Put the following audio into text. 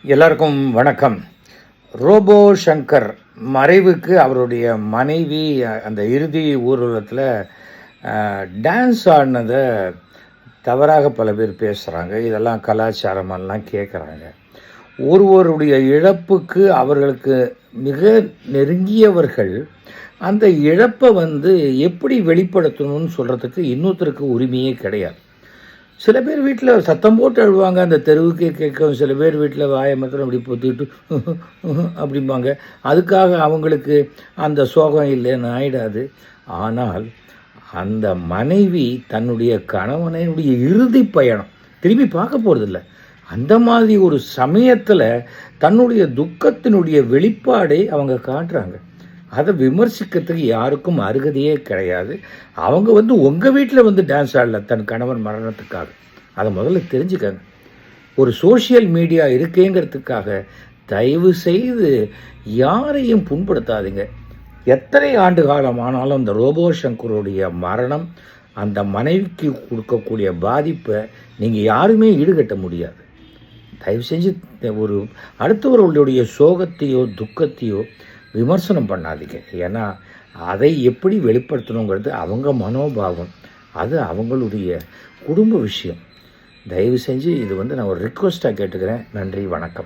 எல்லாருக்கும் வணக்கம். ரோபோ சங்கர் மறைவுக்கு அவருடைய மனைவி அந்த இறுதி ஊர்வலத்தில் டான்ஸ் ஆடினதை தவறாக பல பேர் பேசுகிறாங்க. இதெல்லாம் கலாச்சாரமெல்லாம் கேட்குறாங்க. ஒருவருடைய இழப்புக்கு அவர்களுக்கு மிக நெருங்கியவர்கள் அந்த இழப்பை எப்படி வெளிப்படுத்தணும்னு சொல்கிறதுக்கு இன்னொருத்தருக்கு உரிமையே கிடையாது. சில பேர் வீட்டில் சத்தம் போட்டு அழுவாங்க, அந்த தெருவுக்கே கேட்கும். சில பேர் வீட்டில் வாயை மாத்திரம் அப்படி பொத்திட்டு அப்படிம்பாங்க. அதுக்காக அவங்களுக்கு அந்த சோகம் இல்லைன்னு ஆயிடாது. ஆனால் அந்த மனைவி தன்னுடைய கணவனுடைய இறுதி பயணம் திரும்பி பார்க்க போகிறதில்ல. அந்த மாதிரி ஒரு சமயத்தில் தன்னுடைய துக்கத்தினுடைய வெளிப்பாடை அவங்க காட்டுறாங்க. அதை விமர்சிக்கிறதுக்கு யாருக்கும் அருகதையே கிடையாது. அவங்க உங்கள் வீட்டில் டான்ஸ் ஆடல தன் கணவன் மரணத்துக்காக. அதை முதல்ல தெரிஞ்சுக்கங்க. ஒரு சோஷியல் மீடியா இருக்கேங்கிறதுக்காக தயவு செய்து யாரையும் புண்படுத்தாதீங்க. எத்தனை ஆண்டு காலம் ஆனாலும் அந்த ரோபோ சங்கருடைய மரணம் அந்த மனைவிக்கு கொடுக்கக்கூடிய பாதிப்பை நீங்கள் யாருமே ஈடுகட்ட முடியாது. தயவு செஞ்சு ஒரு அடுத்தவர்களுடைய சோகத்தையோ துக்கத்தையோ விமர்சனம் பண்ணாதீங்க. ஏன்னா அதை எப்படி வெளிப்படுத்தணுங்கிறது அவங்க மனோபாவம், அது அவங்களுடைய குடும்ப விஷயம். தயவு செஞ்சு இது நான் ஒரு ரிக்வெஸ்ட்டாக கேட்டுக்கிறேன். நன்றி, வணக்கம்.